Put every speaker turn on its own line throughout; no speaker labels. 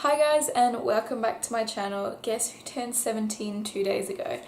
Hi guys and welcome back to my channel. Guess who turned 17 2 days ago?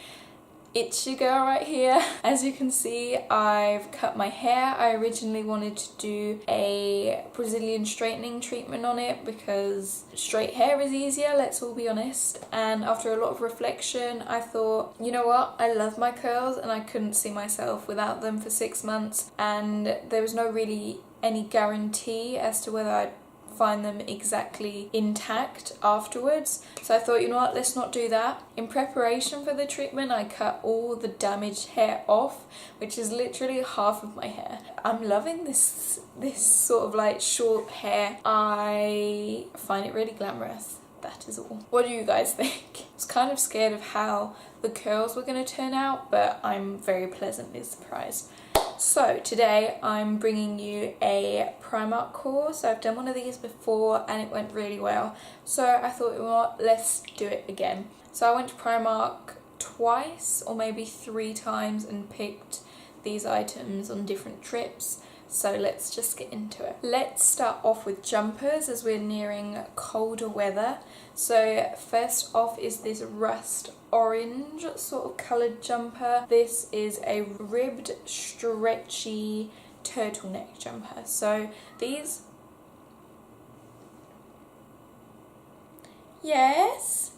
It's your girl right here. As you can see, I've cut my hair. I originally wanted to do a Brazilian straightening treatment on it because straight hair is easier, let's all be honest. And after a lot of reflection, I thought, you know what? I love my curls and I couldn't see myself without them for 6 months. And there was no really any guarantee as to whether I'd find them exactly intact afterwards. So I thought, you know what, let's not do that. In preparation for the treatment, I cut all the damaged hair off, which is literally half of my hair. I'm loving this sort of like short hair. I find it really glamorous. That is all. What do you guys think? I was kind of scared of how the curls were going to turn out, but I'm very pleasantly surprised. So today I'm bringing you a Primark haul. So I've done one of these before and it went really well. So I thought, you know what, let's do it again. So I went to Primark twice or maybe 3 times and picked these items on different trips. So let's just get into it. Let's start off with jumpers as we're nearing colder weather. So first off is this rust orange sort of coloured jumper. This is a ribbed stretchy turtleneck jumper. So these... Yes?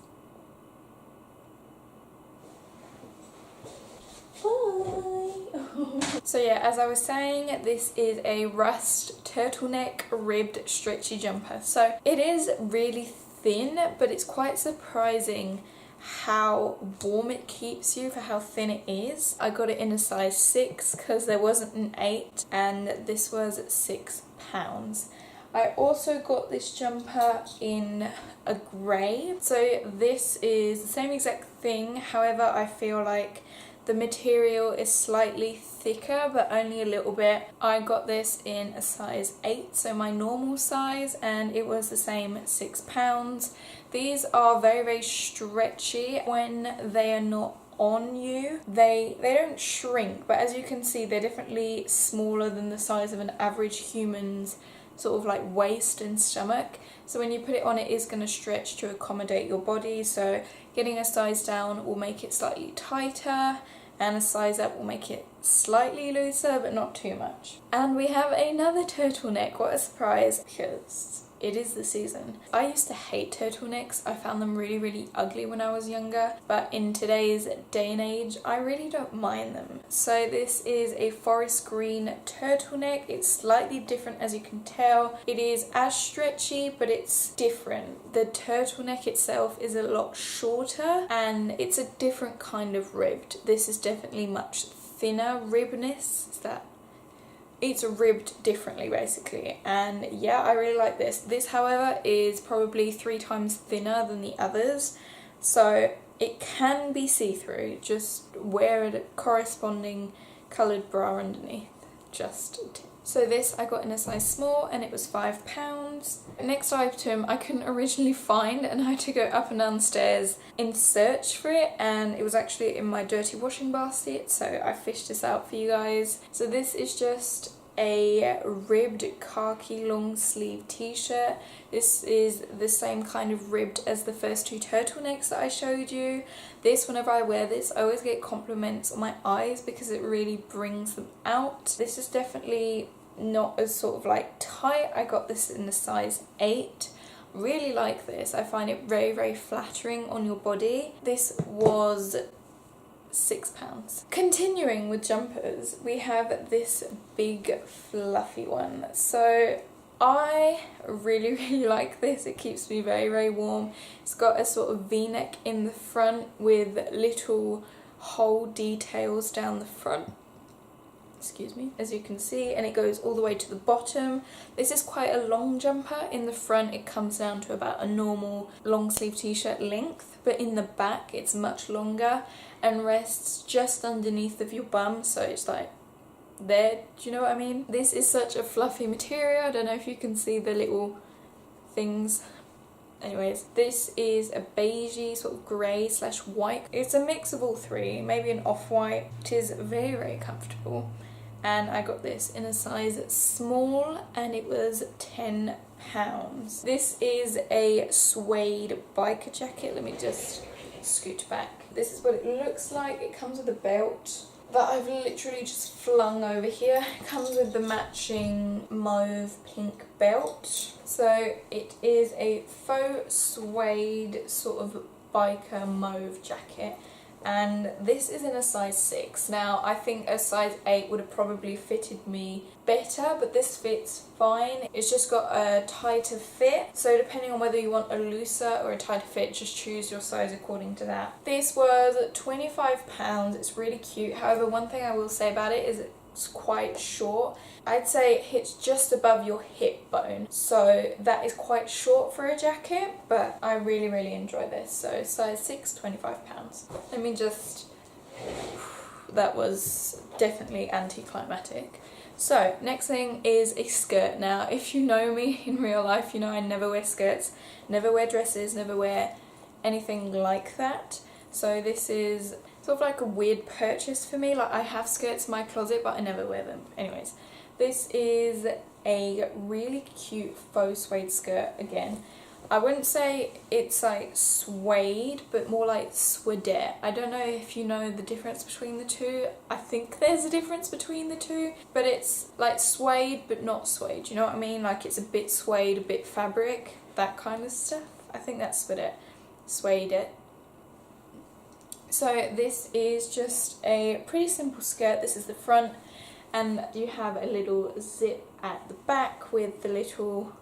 So yeah, as I was saying, this is a rust turtleneck ribbed stretchy jumper. So it is really thin, but it's quite surprising how warm it keeps you for how thin it is. I got it in a size 6 because there wasn't an 8 and this was £6. I also got this jumper in a grey. So this is the same exact thing, however I feel like the material is slightly thicker, but only a little bit. I got this in a size 8, so my normal size, and it was the same £6. These are very, very stretchy when they are not on you. They don't shrink, but as you can see, they're definitely smaller than the size of an average human's sort of like waist and stomach. So when you put it on, it is going to stretch to accommodate your body. So getting a size down will make it slightly tighter, and a size up will make it slightly looser, but not too much. And we have another turtleneck. What a surprise, because it is the season. I used to hate turtlenecks. I found them really, really ugly when I was younger, but in today's day and age, I really don't mind them. So this is a forest green turtleneck. It's slightly different, as you can tell. It is as stretchy, but it's different. The turtleneck itself is a lot shorter and it's a different kind of ribbed. This is definitely much thinner ribbedness. Is that? It's ribbed differently basically, and yeah, I really like this. This however is probably 3 times thinner than the others, so it can be see-through. Just wear a corresponding coloured bra underneath, just a tip. So this I got in a size small and it was £5. Next item I couldn't originally find and I had to go up and downstairs in search for it, and it was actually in my dirty washing basket, so I fished this out for you guys. So this is just a ribbed khaki long sleeve t-shirt. This is the same kind of ribbed as the first 2 turtlenecks that I showed you. This, whenever I wear this, I always get compliments on my eyes because it really brings them out. This is definitely not as sort of like tight. I got this in a size 8. Really like this. I find it very, very flattering on your body. This was £6. Continuing with jumpers, we have this big fluffy one. So I really, really like this. It keeps me very, very warm. It's got a sort of v-neck in the front with little hole details down the front, excuse me, as you can see, and it goes all the way to the bottom. This is quite a long jumper. In the front it comes down to about a normal long sleeve t-shirt length, but in the back it's much longer and rests just underneath of your bum, so it's like there, do you know what I mean? This is such a fluffy material. I don't know if you can see the little things. Anyways, this is a beigey sort of grey / white. It's a mix of all 3, maybe an off-white. It is very, very comfortable. and I got this in a size small and it was £10. This is a suede biker jacket. Let me just scoot back. This is what it looks like. It comes with a belt that I've literally just flung over here. It comes with the matching mauve pink belt. So it is a faux suede sort of biker mauve jacket, and this is in a size 6. Now I think a size 8 would have probably fitted me better, but this fits fine. It's just got a tighter fit, so depending on whether you want a looser or a tighter fit, just choose your size according to that. This was £25. It's really cute. However, one thing I will say about it is it's quite short. I'd say it hits just above your hip bone, so that is quite short for a jacket, but I really enjoy this. So size 6, £25. Let me just, that was definitely anticlimactic. So next thing is a skirt. Now if you know me in real life, you know I never wear skirts, never wear dresses, never wear anything like that. So this is sort of like a weird purchase for me. Like, I have skirts in my closet but I never wear them. Anyways, this is a really cute faux suede skirt. Again, I wouldn't say it's like suede, but more like suede. I don't know if you know the difference between the two. I think there's a difference between the two, but it's like suede but not suede. You know what I mean? Like, it's a bit suede, a bit fabric, that kind of stuff. I think that's suede. Suede. So this is just a pretty simple skirt. This is the front, and you have a little zip at the back with the little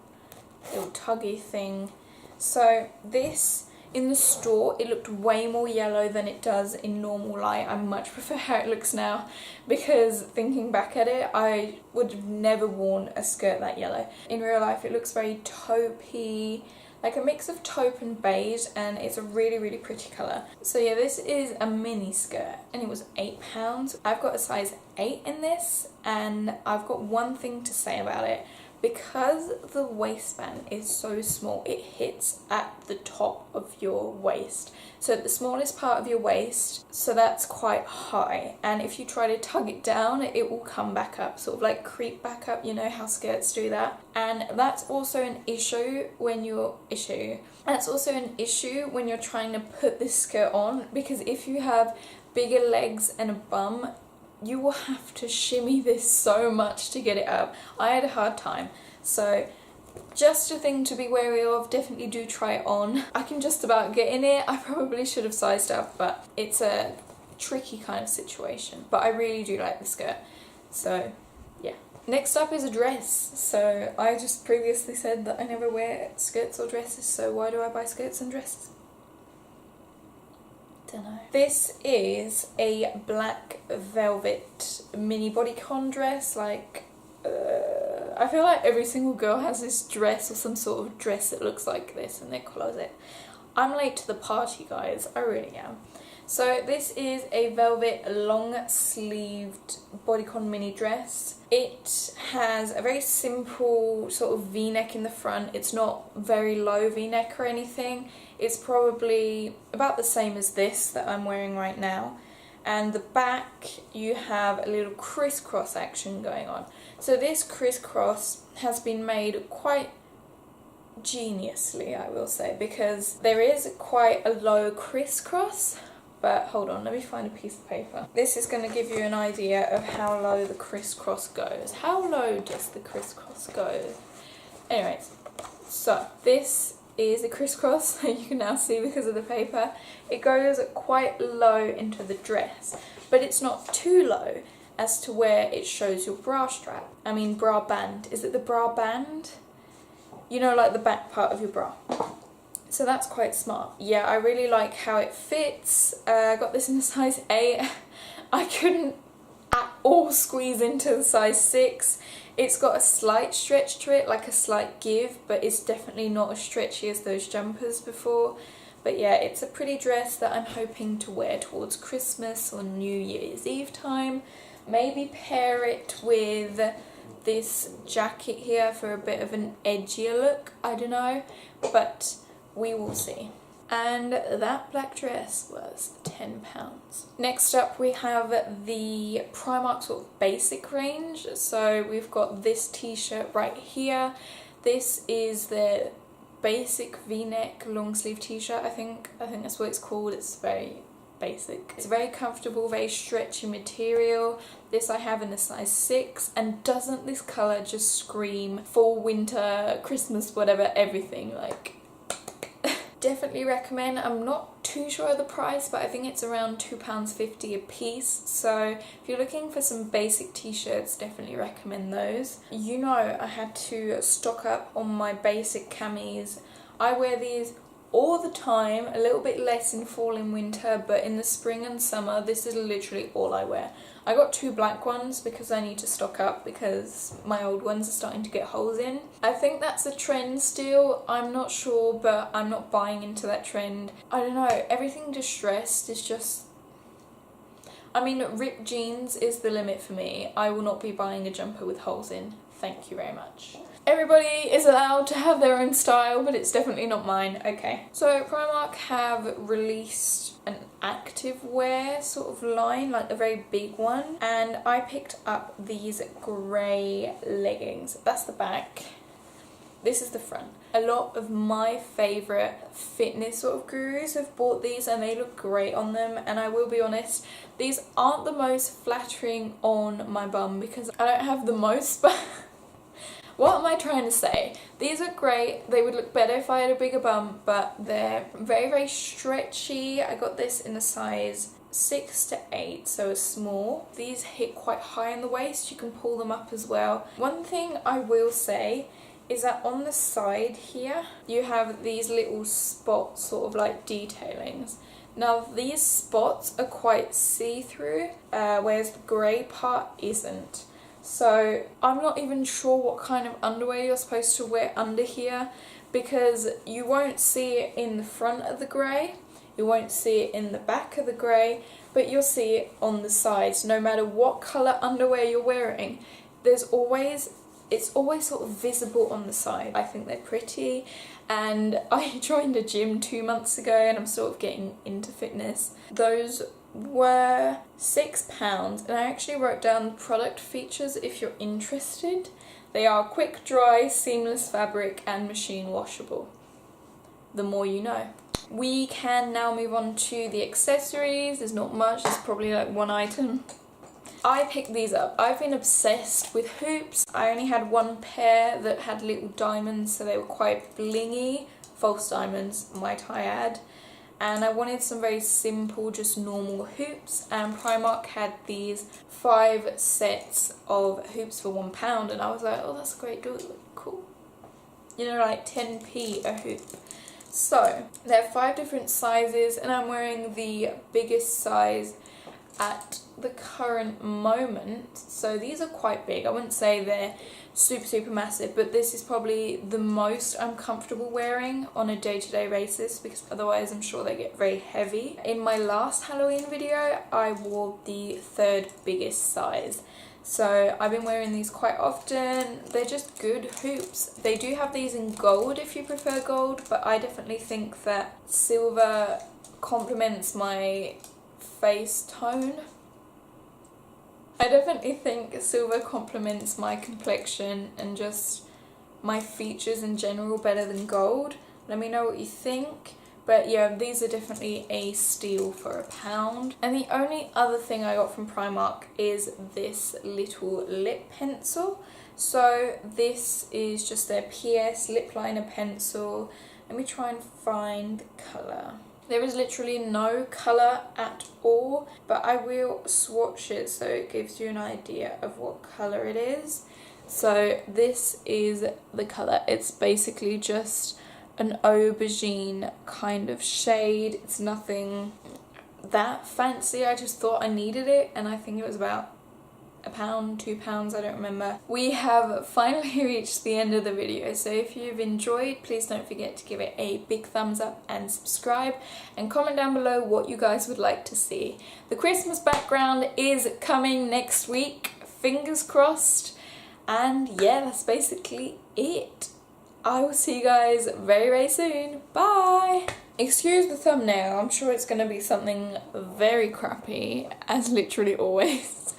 tuggy thing. So this, in the store, it looked way more yellow than it does in normal light. I much prefer how it looks now, because thinking back at it, I would have never worn a skirt that yellow. In real life it looks very taupey, like a mix of taupe and beige, and it's a really pretty colour. So yeah, this is a mini skirt and it was £8. I've got a size 8 in this, and I've got one thing to say about it. Because the waistband is so small, it hits at the top of your waist. So at the smallest part of your waist, so that's quite high. And if you try to tug it down, it will come back up, sort of like creep back up, you know how skirts do that. And that's also an issue when you're trying to put this skirt on, because if you have bigger legs and a bum, you will have to shimmy this so much to get it up. I had a hard time. So just a thing to be wary of. Definitely do try it on. I can just about get in it. I probably should have sized up, but it's a tricky kind of situation. But I really do like the skirt. So yeah. Next up is a dress. So I just previously said that I never wear skirts or dresses, so why do I buy skirts and dresses? Dunno. This is a black velvet mini bodycon dress. Like, I feel like every single girl has this dress or some sort of dress that looks like this in their closet. I'm late to the party, guys. I really am. So this is a velvet long sleeved bodycon mini dress. It has a very simple sort of v-neck in the front. It's not very low v-neck or anything. It's probably about the same as this that I'm wearing right now. And the back, you have a little crisscross action going on. So this crisscross has been made quite geniusly, I will say, because there is quite a low crisscross. But hold on, let me find a piece of paper. This is going to give you an idea of how low the crisscross goes. How low does the crisscross go? Anyways, so this is a crisscross that you can now see because of the paper. It goes quite low into the dress, but it's not too low as to where it shows your bra strap. I mean bra band. Is it the bra band? You know, like the back part of your bra. So that's quite smart. Yeah, I really like how it fits. I got this in a size 8. I couldn't at all squeeze into the size 6. It's got a slight stretch to it, like a slight give, but it's definitely not as stretchy as those jumpers before. But yeah, it's a pretty dress that I'm hoping to wear towards Christmas or New Year's Eve time. Maybe pair it with this jacket here for a bit of an edgier look. I don't know, but we will see. And that black dress was £10. £10. Next up we have the Primark sort of basic range. So we've got this t-shirt right here. This is the basic v-neck long sleeve t-shirt. I think that's what it's called. It's very basic. It's very comfortable, very stretchy material. This I have in a size 6, and doesn't this colour just scream fall, winter, Christmas, whatever, everything, like definitely recommend. I'm not too sure of the price, but I think it's around £2.50 a piece. So if you're looking for some basic t-shirts, definitely recommend those. You know, I had to stock up on my basic camis. I wear these all the time, a little bit less in fall and winter, but in the spring and summer this is literally all I wear. I got 2 black ones because I need to stock up because my old ones are starting to get holes in. I think that's a trend still, I'm not sure, but I'm not buying into that trend. I don't know, everything distressed is just, I mean, ripped jeans is the limit for me. I will not be buying a jumper with holes in. Thank you very much. Everybody is allowed to have their own style, but it's definitely not mine. Okay. So Primark have released an active wear sort of line, like a very big one. And I picked up these grey leggings. That's the back. This is the front. A lot of my favourite fitness sort of gurus have bought these and they look great on them, and I will be honest, these aren't the most flattering on my bum because I don't have the most, but what am I trying to say? These are great. They would look better if I had a bigger bum, but they're very, very stretchy. I got this in a size 6 to 8, so a small. These hit quite high in the waist. You can pull them up as well. One thing I will say is that on the side here, you have these little spots, sort of like detailings. Now these spots are quite see-through, whereas the grey part isn't. So I'm not even sure what kind of underwear you're supposed to wear under here, because you won't see it in the front of the grey, you won't see it in the back of the grey, but you'll see it on the sides. No matter what colour underwear you're wearing, it's always sort of visible on the side. I think they're pretty, and I joined a gym 2 months ago and I'm sort of getting into fitness. Those were £6, and I actually wrote down the product features if you're interested. They are quick dry, seamless fabric and machine washable. The more you know. We can now move on to the accessories. There's not much, there's probably like one item. I picked these up. I've been obsessed with hoops. I only had one pair that had little diamonds, so they were quite blingy. False diamonds, might I add. And I wanted some very simple, just normal hoops, and Primark had these 5 sets of hoops for £1, and I was like, oh, that's a great deal, cool. You know, like 10p a hoop. So, there are 5 different sizes, and I'm wearing the biggest size at the current moment. So these are quite big. I wouldn't say they're super massive, but this is probably the most I'm comfortable wearing on a day-to-day basis, because otherwise I'm sure they get very heavy. In my last Halloween video I wore the 3rd biggest size, so I've been wearing these quite often. They're just good hoops. They do have these in gold if you prefer gold, but I definitely think that silver complements my face tone. I definitely think silver complements my complexion and just my features in general better than gold. Let me know what you think. But yeah, these are definitely a steal for £1. And the only other thing I got from Primark is this little lip pencil. So this is just their PS lip liner pencil. Let me try and find the colour. There is literally no colour at all, but I will swatch it so it gives you an idea of what colour it is. So this is the colour. It's basically just an aubergine kind of shade. It's nothing that fancy. I just thought I needed it, and I think it was about £1, £2, I don't remember. We have finally reached the end of the video, so if you've enjoyed, please don't forget to give it a big thumbs up and subscribe, and comment down below what you guys would like to see. The Christmas background is coming next week, fingers crossed, and yeah, that's basically it. I will see you guys very soon. Bye! Excuse the thumbnail, I'm sure it's going to be something very crappy, as literally always.